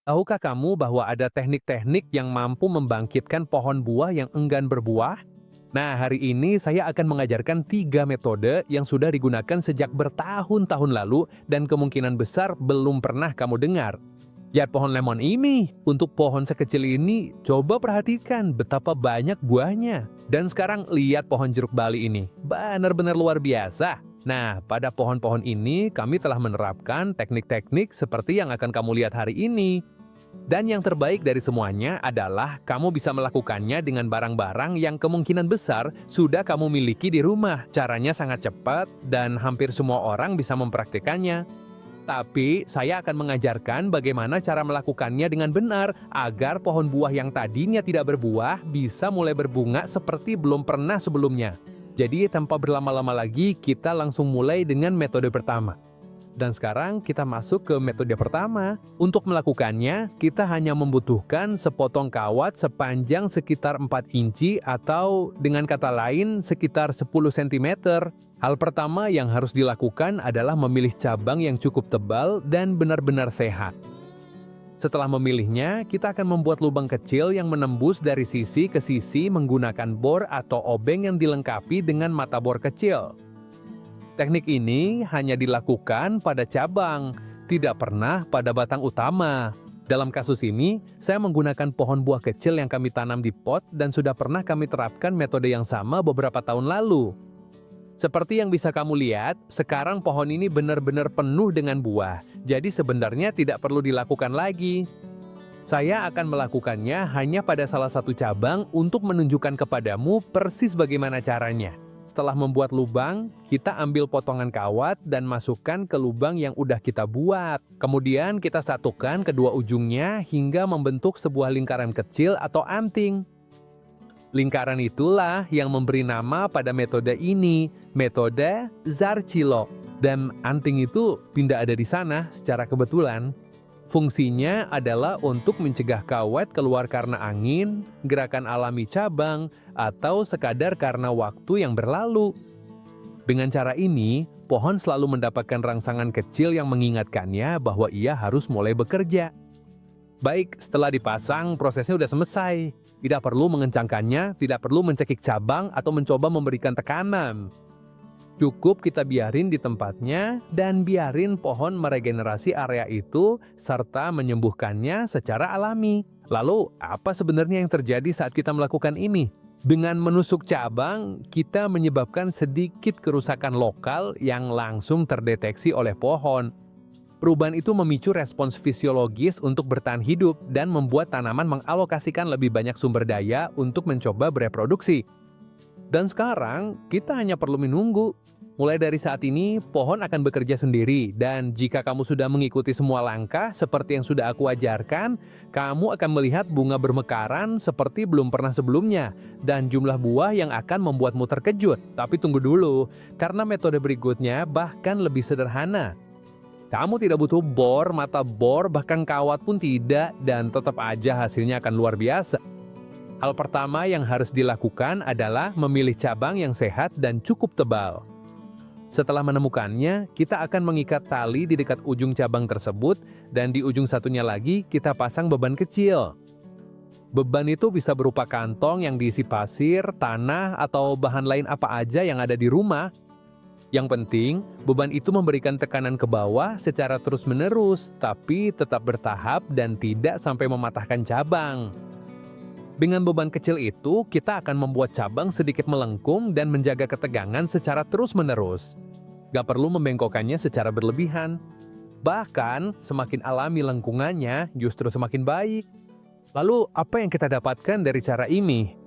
Tahukah kamu bahwa ada teknik-teknik yang mampu membangkitkan pohon buah yang enggan berbuah? Nah, hari ini saya akan mengajarkan 3 metode yang sudah digunakan sejak bertahun-tahun lalu dan kemungkinan besar belum pernah kamu dengar. Lihat pohon lemon ini. Untuk pohon sekecil ini, coba perhatikan betapa banyak buahnya. Dan sekarang lihat pohon jeruk bali ini. Benar-benar luar biasa. Nah, pada pohon-pohon ini kami telah menerapkan teknik-teknik seperti yang akan kamu lihat hari ini. Dan yang terbaik dari semuanya adalah kamu bisa melakukannya dengan barang-barang yang kemungkinan besar sudah kamu miliki di rumah. Caranya sangat cepat dan hampir semua orang bisa mempraktikannya. Tapi saya akan mengajarkan bagaimana cara melakukannya dengan benar agar pohon buah yang tadinya tidak berbuah bisa mulai berbunga seperti belum pernah sebelumnya. Jadi tanpa berlama-lama lagi, kita langsung mulai dengan metode pertama. Dan sekarang kita masuk ke metode pertama. Untuk melakukannya, kita hanya membutuhkan sepotong kawat sepanjang sekitar 4 inci atau dengan kata lain sekitar 10 cm. Hal pertama yang harus dilakukan adalah memilih cabang yang cukup tebal dan benar-benar sehat. Setelah memilihnya, kita akan membuat lubang kecil yang menembus dari sisi ke sisi menggunakan bor atau obeng yang dilengkapi dengan mata bor kecil. Teknik ini hanya dilakukan pada cabang, tidak pernah pada batang utama. Dalam kasus ini, saya menggunakan pohon buah kecil yang kami tanam di pot dan sudah pernah kami terapkan metode yang sama beberapa tahun lalu. Seperti yang bisa kamu lihat, sekarang pohon ini benar-benar penuh dengan buah, jadi sebenarnya tidak perlu dilakukan lagi. Saya akan melakukannya hanya pada salah satu cabang untuk menunjukkan kepadamu persis bagaimana caranya. Setelah membuat lubang, kita ambil potongan kawat dan masukkan ke lubang yang udah kita buat. Kemudian kita satukan kedua ujungnya hingga membentuk sebuah lingkaran kecil atau anting. Lingkaran itulah yang memberi nama pada metode ini, metode Zarcillo. Dan anting itu pindah ada di sana secara kebetulan. Fungsinya adalah untuk mencegah kawat keluar karena angin, gerakan alami cabang, atau sekadar karena waktu yang berlalu. Dengan cara ini, pohon selalu mendapatkan rangsangan kecil yang mengingatkannya bahwa ia harus mulai bekerja. Baik, setelah dipasang, prosesnya sudah selesai. Tidak perlu mengencangkannya, tidak perlu mencekik cabang atau mencoba memberikan tekanan. Cukup kita biarin di tempatnya dan biarin pohon meregenerasi area itu serta menyembuhkannya secara alami. Lalu, apa sebenarnya yang terjadi saat kita melakukan ini? Dengan menusuk cabang, kita menyebabkan sedikit kerusakan lokal yang langsung terdeteksi oleh pohon. Perubahan itu memicu respons fisiologis untuk bertahan hidup dan membuat tanaman mengalokasikan lebih banyak sumber daya untuk mencoba bereproduksi. Dan sekarang, kita hanya perlu menunggu. Mulai dari saat ini, pohon akan bekerja sendiri. Dan jika kamu sudah mengikuti semua langkah seperti yang sudah aku ajarkan, kamu akan melihat bunga bermekaran seperti belum pernah sebelumnya. Dan jumlah buah yang akan membuatmu terkejut. Tapi tunggu dulu, karena metode berikutnya bahkan lebih sederhana. Kamu tidak butuh bor, mata bor, bahkan kawat pun tidak, dan tetap aja hasilnya akan luar biasa. Hal pertama yang harus dilakukan adalah memilih cabang yang sehat dan cukup tebal. Setelah menemukannya, kita akan mengikat tali di dekat ujung cabang tersebut dan di ujung satunya lagi kita pasang beban kecil. Beban itu bisa berupa kantong yang diisi pasir, tanah, atau bahan lain apa aja yang ada di rumah. Yang penting, beban itu memberikan tekanan ke bawah secara terus-menerus, tapi tetap bertahap dan tidak sampai mematahkan cabang. Dengan beban kecil itu, kita akan membuat cabang sedikit melengkung dan menjaga ketegangan secara terus-menerus. Gak perlu membengkokkannya secara berlebihan. Bahkan, semakin alami lengkungannya, justru semakin baik. Lalu, apa yang kita dapatkan dari cara ini?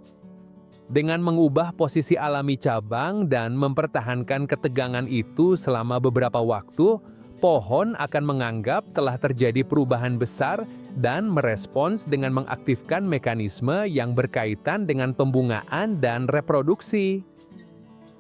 Dengan mengubah posisi alami cabang dan mempertahankan ketegangan itu selama beberapa waktu, pohon akan menganggap telah terjadi perubahan besar dan merespons dengan mengaktifkan mekanisme yang berkaitan dengan pembungaan dan reproduksi.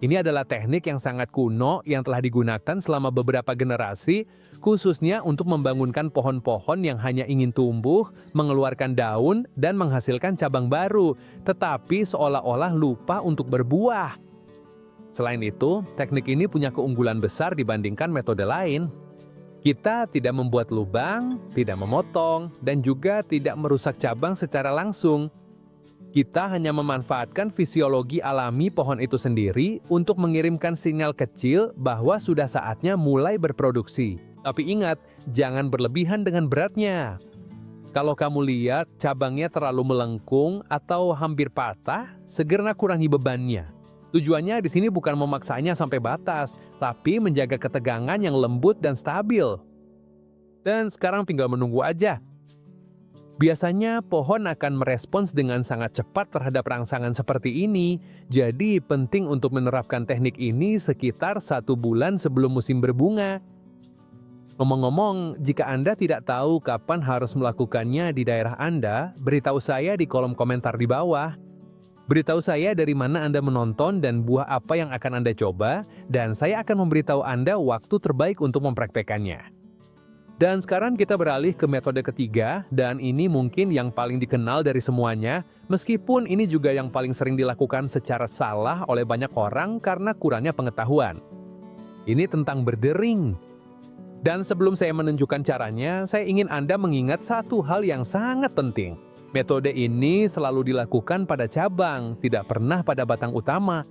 Ini adalah teknik yang sangat kuno yang telah digunakan selama beberapa generasi, khususnya untuk membangunkan pohon-pohon yang hanya ingin tumbuh, mengeluarkan daun, dan menghasilkan cabang baru, tetapi seolah-olah lupa untuk berbuah. Selain itu, teknik ini punya keunggulan besar dibandingkan metode lain. Kita tidak membuat lubang, tidak memotong, dan juga tidak merusak cabang secara langsung. Kita hanya memanfaatkan fisiologi alami pohon itu sendiri untuk mengirimkan sinyal kecil bahwa sudah saatnya mulai berproduksi. Tapi ingat, jangan berlebihan dengan beratnya. Kalau kamu lihat cabangnya terlalu melengkung atau hampir patah, segera kurangi bebannya. Tujuannya di sini bukan memaksanya sampai batas, tapi menjaga ketegangan yang lembut dan stabil. Dan sekarang tinggal menunggu aja. Biasanya pohon akan merespons dengan sangat cepat terhadap rangsangan seperti ini, jadi penting untuk menerapkan teknik ini sekitar 1 bulan sebelum musim berbunga. Ngomong-ngomong, jika Anda tidak tahu kapan harus melakukannya di daerah Anda, beritahu saya di kolom komentar di bawah. Beritahu saya dari mana Anda menonton dan buah apa yang akan Anda coba, dan saya akan memberitahu Anda waktu terbaik untuk mempraktekannya. Dan sekarang kita beralih ke metode ketiga, dan ini mungkin yang paling dikenal dari semuanya, meskipun ini juga yang paling sering dilakukan secara salah oleh banyak orang karena kurangnya pengetahuan. Ini tentang berdering. Dan sebelum saya menunjukkan caranya, saya ingin Anda mengingat satu hal yang sangat penting. Metode ini selalu dilakukan pada cabang, tidak pernah pada batang utama.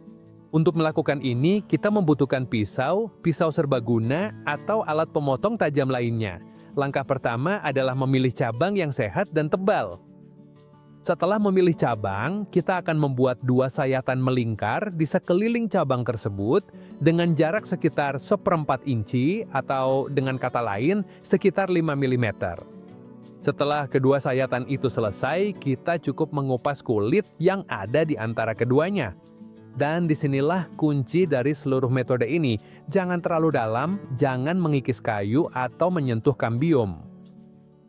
Untuk melakukan ini, kita membutuhkan pisau serbaguna, atau alat pemotong tajam lainnya. Langkah pertama adalah memilih cabang yang sehat dan tebal. Setelah memilih cabang, kita akan membuat 2 sayatan melingkar di sekeliling cabang tersebut dengan jarak sekitar 1/4 inci atau dengan kata lain sekitar 5 mm. Setelah kedua sayatan itu selesai, kita cukup mengupas kulit yang ada di antara keduanya. Dan disinilah kunci dari seluruh metode ini. Jangan terlalu dalam, jangan mengikis kayu atau menyentuh kambium.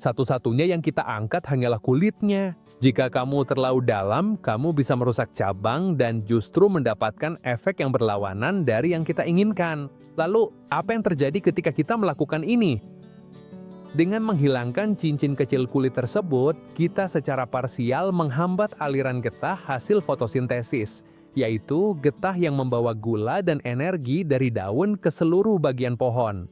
Satu-satunya yang kita angkat hanyalah kulitnya. Jika kamu terlalu dalam, kamu bisa merusak cabang dan justru mendapatkan efek yang berlawanan dari yang kita inginkan. Lalu, apa yang terjadi ketika kita melakukan ini? Dengan menghilangkan cincin kecil kulit tersebut, kita secara parsial menghambat aliran getah hasil fotosintesis, yaitu getah yang membawa gula dan energi dari daun ke seluruh bagian pohon.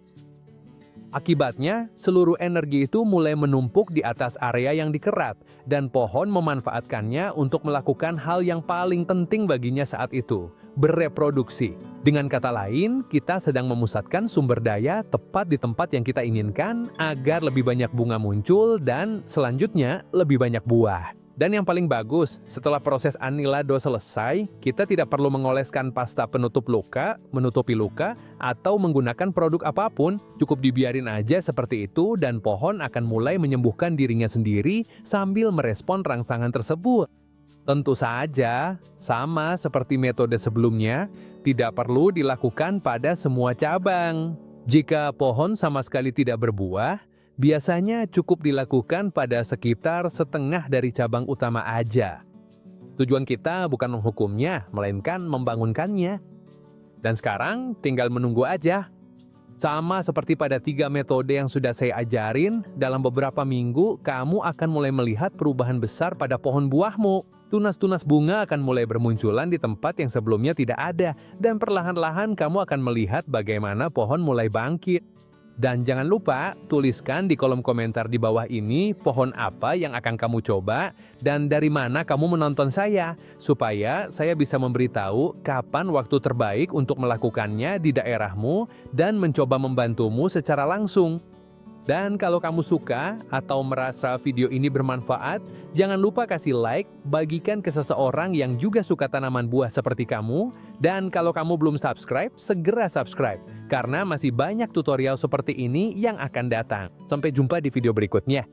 Akibatnya, seluruh energi itu mulai menumpuk di atas area yang dikerat, dan pohon memanfaatkannya untuk melakukan hal yang paling penting baginya saat itu, bereproduksi. Dengan kata lain, kita sedang memusatkan sumber daya tepat di tempat yang kita inginkan agar lebih banyak bunga muncul dan selanjutnya lebih banyak buah. Dan yang paling bagus, setelah proses anilado selesai, kita tidak perlu mengoleskan pasta penutup luka, menutupi luka, atau menggunakan produk apapun, cukup dibiarin aja seperti itu dan pohon akan mulai menyembuhkan dirinya sendiri sambil merespon rangsangan tersebut. Tentu saja, sama seperti metode sebelumnya, tidak perlu dilakukan pada semua cabang. Jika pohon sama sekali tidak berbuah, biasanya cukup dilakukan pada sekitar setengah dari cabang utama aja. Tujuan kita bukan menghukumnya, melainkan membangunkannya. Dan sekarang tinggal menunggu aja. Sama seperti pada 3 metode yang sudah saya ajarin, dalam beberapa minggu kamu akan mulai melihat perubahan besar pada pohon buahmu. Tunas-tunas bunga akan mulai bermunculan di tempat yang sebelumnya tidak ada, dan perlahan-lahan kamu akan melihat bagaimana pohon mulai bangkit. Dan jangan lupa, tuliskan di kolom komentar di bawah ini pohon apa yang akan kamu coba dan dari mana kamu menonton saya, supaya saya bisa memberitahu kapan waktu terbaik untuk melakukannya di daerahmu dan mencoba membantumu secara langsung. Dan kalau kamu suka atau merasa video ini bermanfaat, jangan lupa kasih like, bagikan ke seseorang yang juga suka tanaman buah seperti kamu, dan kalau kamu belum subscribe, segera subscribe, karena masih banyak tutorial seperti ini yang akan datang. Sampai jumpa di video berikutnya.